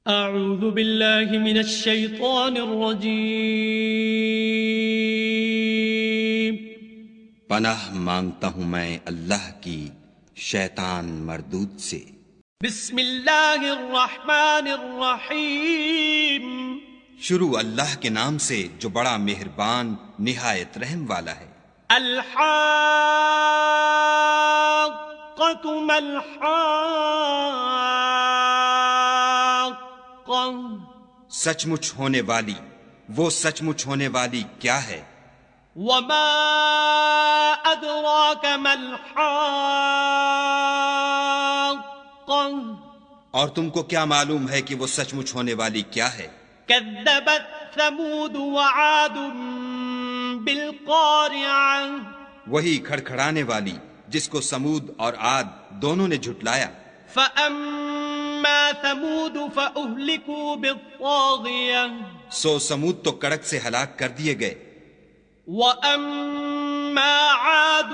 اعوذ باللہ من الشیطان الرجیم۔ پناہ مانگتا ہوں میں اللہ کی شیطان مردود سے۔ بسم اللہ الرحمن الرحیم۔ شروع اللہ کے نام سے جو بڑا مہربان نہایت رحم والا ہے۔ الحاقۃ ما الحاقۃ، سچ مچ ہونے والی، وہ سچ مچ ہونے والی کیا ہے؟ وما ادراک ما الحاقۃ، اور تم کو کیا معلوم ہے کہ وہ سچ مچ ہونے والی کیا ہے؟ کذبت ثمود وعاد بالقارعہ، وہی کھڑکھڑانے والی جس کو سمود اور عاد دونوں نے جھٹلایا۔ فَأَمَّا ثَمُودُ فَأُهْلِكُوا بِالطَّاغِيَةِ، سو سمود تو کڑک سے ہلاک کر دیے گئے، وَأَمَّا عَادٌ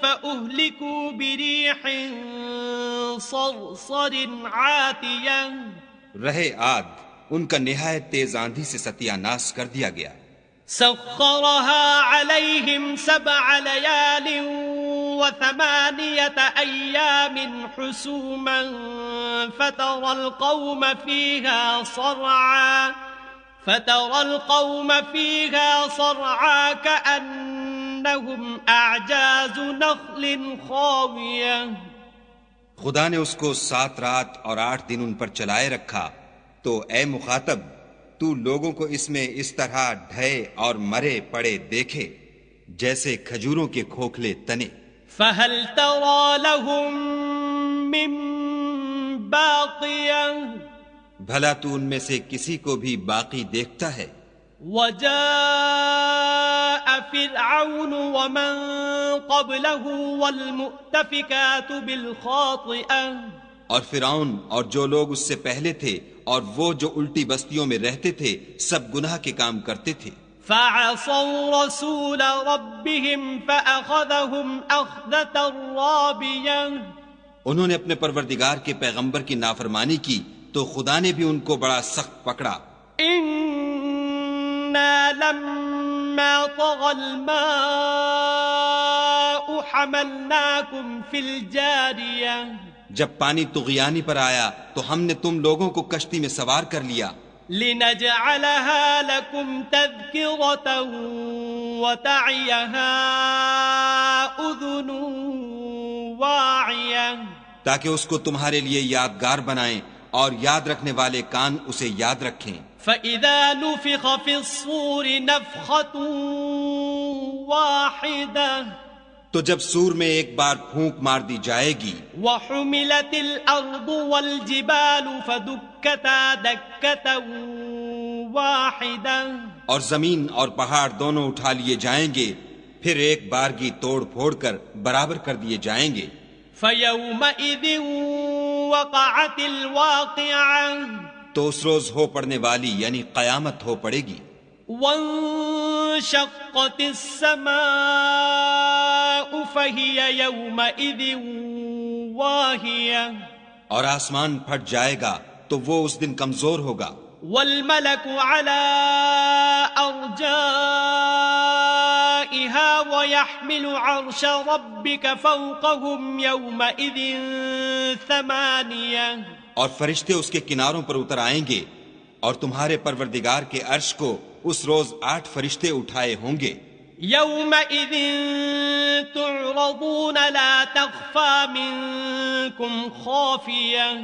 فَأُهْلِكُوا بِرِيحٍ صَرْصَرٍ عَاتِيَةٍ، رہے عاد ان کا نہایت تیز آندھی سے ستیہ ناش کر دیا گیا۔ سخرها عليهم 7 ليال و8 أيام حسوما فترى القوم فيها صرعا كأنهم أعجاز نخل خاوية۔ خدا نے اس کو 7 رات اور 8 دن ان پر چلائے رکھا، تو اے مخاطب تو لوگوں کو اس میں اس طرح ڈھے اور مرے پڑے دیکھے جیسے کھجوروں کے کھوکھلے تنے۔ فَهَلْ تَرَى لَهُم مِّن بَاقِيَةٍ، بھلا تو ان میں سے کسی کو بھی باقی دیکھتا ہے؟ وَجَاءَ فِرْعَوْنُ وَمَن قَبْلَهُ وَالْمُؤْتَفِكَاتُ بِالْخَاطِئَةِ، اور فرعون اور جو لوگ اس سے پہلے تھے اور وہ جو الٹی بستیوں میں رہتے تھے سب گناہ کے کام کرتے تھے۔ فَعَصَوْا رَسُولَ رَبِّهِمْ فَأَخَذَهُمْ أَخْذَةً رَّابِيَةً، انہوں نے اپنے پروردگار کے پیغمبر کی نافرمانی کی تو خدا نے بھی ان کو بڑا سخت پکڑا۔ إِنَّا لَمَّا طَغَى الْمَاءُ حَمَلْنَاكُمْ فِي الْجَارِيَةِ، جب پانی طغیانی پر آیا تو ہم نے تم لوگوں کو کشتی میں سوار کر لیا، لِنَجْعَلَهَا لَكُمْ تَذْكِرَةً وَتَعِيَهَا أُذُنٌ وَاعِيَةٌ، تاکہ اس کو تمہارے لیے یادگار بنائیں اور یاد رکھنے والے کان اسے یاد رکھیں۔ فَإِذَا نُفِخَ فِي الصُّورِ نَفْخَةٌ وَاحِدَةٌ، تو جب سور میں ایک بار پھونک مار دی جائے گی، وَحُمِلَتِ الْأَرْضُ وَالْجِبَالُ فَدُكَّتَا دَكَّةً وَاحِدَةً، اور زمین اور پہاڑ دونوں اٹھا لیے جائیں گے، پھر ایک بارگی توڑ پھوڑ کر برابر کر دیے جائیں گے۔ فَيَوْمَئِذٍ وَقَعَتِ الْوَاقِعَةُ، تو اس روز ہو پڑنے والی یعنی قیامت ہو پڑے گی۔ وَانشَقَّتِ السَّمَاءُ فَهِيَ يَوْمَئِذٍ وَاهِيَةٌ، اور آسمان پھٹ جائے گا تو وہ اس دن کمزور ہوگا۔ وَالْمَلَكُ عَلَىٰ أَرْجَائِهَا وَيَحْمِلُ عَرْشَ رَبِّكَ فَوْقَهُمْ يَوْمَئِذٍ 8، اور فرشتے اس کے کناروں پر اتر آئیں گے اور تمہارے پروردگار کے عرش کو اس روز 8 فرشتے اٹھائے ہوں گے۔ يَوْمَئِذٍ تُعْرَضُونَ لَا تَخْفَىٰ مِنكُمْ خَافِيَةٌ،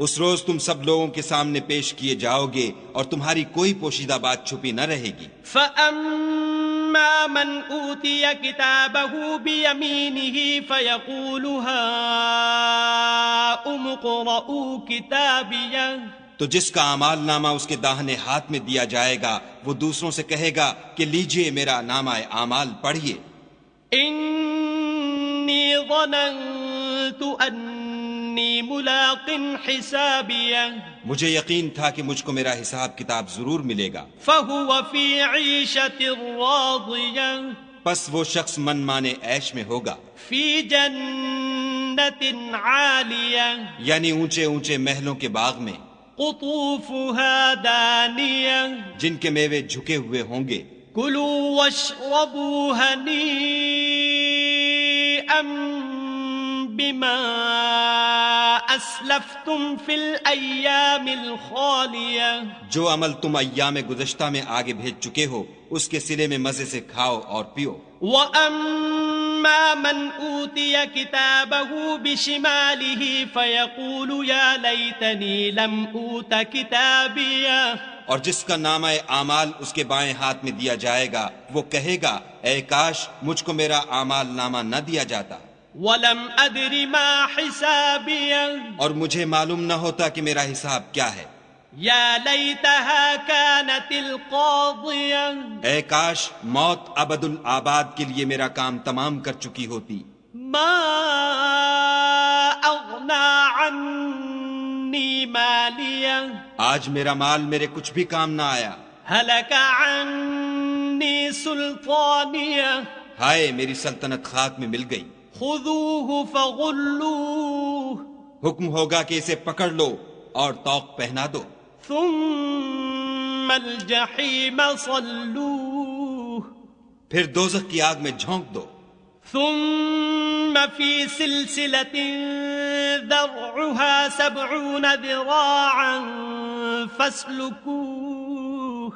اس روز تم سب لوگوں کے سامنے پیش کیے جاؤ گے اور تمہاری کوئی پوشیدہ بات چھپی نہ رہے گی۔ فَأَمَّا مَنْ أُوتِيَ كِتَابَهُ بِيَمِينِهِ فَيَقُولُ هَاؤُمُ اقْرَءُوا كِتَابِيَهْ، تو جس کا اعمال نامہ اس کے داہنے ہاتھ میں دیا جائے گا وہ دوسروں سے کہے گا کہ لیجئے میرا نامہ اعمال پڑھیے۔ إِنِّي ظَنَنتُ أَنِّي مُلَاقٍ حِسَابِيَهْ، مجھے یقین تھا کہ مجھ کو میرا حساب کتاب ضرور ملے گا۔ فَهُوَ فِي عِيشَةٍ رَاضِيَةٍ، پس وہ شخص من مانے عیش میں ہوگا، فِي جَنَّةٍ عَالِيَةٍ، یعنی اونچے اونچے محلوں کے باغ میں۔ قطوفها دانية جن کے میوے جھکے ہوئے ہوں گے. كلوا واشربوا هنيئا بما أسلفتم في الأيام الخالية. جو عمل تم ایام گزشتہ میں آگے بھیج چکے ہو اس کے صلے میں مزے سے کھاؤ اور پیو. وَأَمَّا مَنْ أُوتِيَ كِتَابَهُ بِشِمَالِهِ فَيَقُولُ يَا لَيْتَنِي لَمْ أُوتَ كِتَابِيَهْ. اور جس کا نامہ اعمال اس کے بائیں ہاتھ میں دیا جائے گا وہ کہے گا اے کاش مجھ کو میرا اعمال نامہ نہ دیا جاتا. وَلَمْ أَدْرِ مَا حِسَابِيَهْ. اور مجھے معلوم نہ ہوتا کہ میرا حساب کیا ہے. يَا لَيْتَهَا كَانَتِ الْقَاضِيَةَ. اے کاش موت ابد الآباد کے لیے میرا کام تمام کر چکی ہوتی. مَا أَغْنَى عَنِّي مَالِيَهْ. آج میرا مال میرے کچھ بھی کام نہ آیا. هَلَكَ عَنِّي سُلْطَانِيَهْ. ہائے میری سلطنت خاک میں مل گئی. خُذُوهُ فَغُلُّوهُ. حکم ہوگا کہ اسے پکڑ لو اور طوق پہنا دو. ثُمَّ الْجَحِيمَ صَلُّوهُ. پھر دوزخ کی آگ میں جھونک دو. ثُمَّ فِي سِلْسِلَةٍ ذَرْعُهَا 70 ذِرَاعًا فَاسْلُكُوهُ.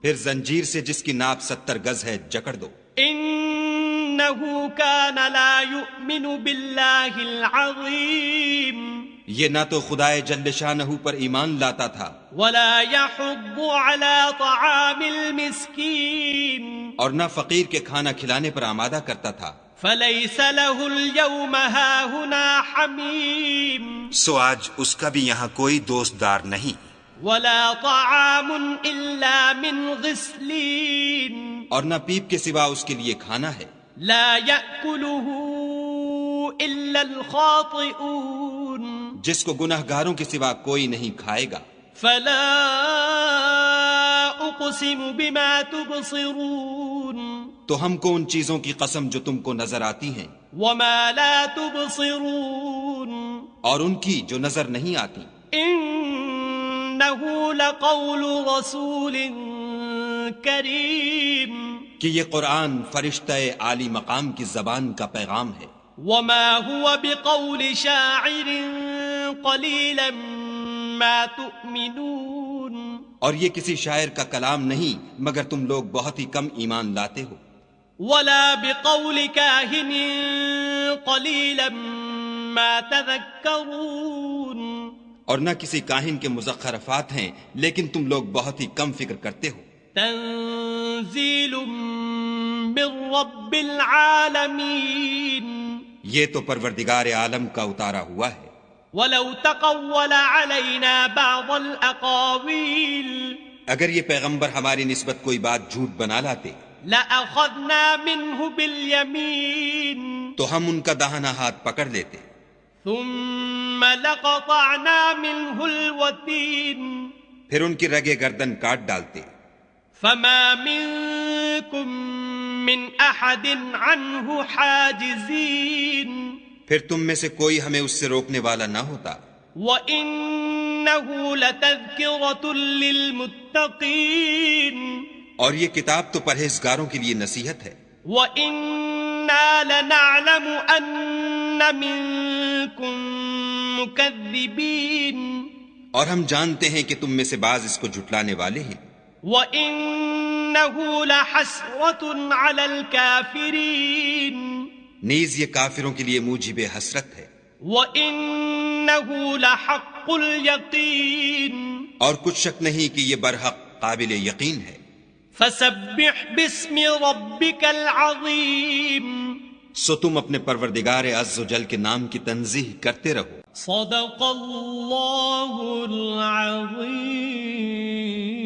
پھر زنجیر سے جس کی ناپ 70 گز ہے جکڑ دو. إِنَّهُ كَانَ لَا يُؤْمِنُ بِاللَّهِ الْعَظِيمِ. یہ نہ تو خدائے جل شانہ پر ایمان لاتا تھا وَلَا يَحُضُّ عَلَى طَعَامِ الْمِسْكِينِ. اور نہ فقیر کے کھانا کھلانے پر آمادہ کرتا تھا. فَلَيْسَ لَهُ الْيَوْمَ هَاهُنَا حَمِيمٌ. سو آج اس کا بھی یہاں کوئی دوست دار نہیں. وَلَا طَعَامٌ إِلَّا مِنْ غِسْلِينٍ. اور نہ پیپ کے سوا اس کے لیے کھانا ہے. لَا يَأْكُلُهُ إِلَّا الْخَاطِئُونَ. جس کو گناہ گاروں کے سوا کوئی نہیں کھائے گا. فَلَا أُقْسِمُ بِمَا تُبْصِرُونَ. تو ہم کو ان چیزوں کی قسم جو تم کو نظر آتی ہیں وَمَا لَا تُبْصِرُونَ. اور ان کی جو نظر نہیں آتی. إِنَّهُ لَقَوْلُ رَسُولٍ كَرِيمٍ. کہ یہ قرآن فرشتہ عالی مقام کی زبان کا پیغام ہے. وَمَا هُوَ بِقَوْلِ شَاعِرٍ قَلِيلًا مَا تُؤْمِنُونَ. اور یہ کسی شاعر کا کلام نہیں مگر تم لوگ بہت ہی کم ایمان لاتے ہو. وَلَا بِقَوْلِ كَاهِنٍ قَلِيلًا مَا تَذَكَّرُونَ. اور نہ کسی کاہن کے مزخرفات ہیں لیکن تم لوگ بہت ہی کم فکر کرتے ہو. تنزیل من رب العالمین. یہ تو پروردگار عالم کا اتارا ہوا ہے. وَلَوْ تَقَوَّلَ عَلَيْنَا بَعْضَ الْأَقَاوِيلِ. اگر یہ پیغمبر ہماری نسبت کوئی بات جھوٹ بنا لاتے لَأَخَذْنَا مِنْهُ بِالْيَمِينِ. تو ہم ان کا داہنا ہاتھ پکڑ لیتے. ثُمَّ لَقَطَعْنَا مِنْهُ الْوَتِينَ. پھر ان کی رگے گردن کاٹ ڈالتے. فَمَا مِنْكُمْ مِنْ أَحَدٍ عَنْهُ حَاجِزِينَ. پھر تم میں سے کوئی ہمیں اس سے روکنے والا نہ ہوتا. وَإِنَّهُ لَتَذْكِرَةٌ لِّلْمُتَّقِينَ. اور یہ کتاب تو پرہیزگاروں کے لیے نصیحت ہے. وَإِنَّا لَنَعْلَمُ أَنَّ مِنْكُمْ مُكَذِّبِينَ. اور ہم جانتے ہیں کہ تم میں سے بعض اس کو جھٹلانے والے ہیں. وَإِنَّهُ لَحَسْرَةٌ عَلَى الْكَافِرِينَ. نیز یہ کافروں کے لیے موجب حسرت ہے. وَإِنَّهُ لَحَقُّ الْيَقِينِ. اور کچھ شک نہیں کہ یہ برحق قابل یقین ہے. فَسَبِّحْ بِاسْمِ رَبِّكَ الْعَظِيمِ. سو تم اپنے پروردگار عز و جل کے نام کی تنزیہ کرتے رہو. صدق اللہ العظیم.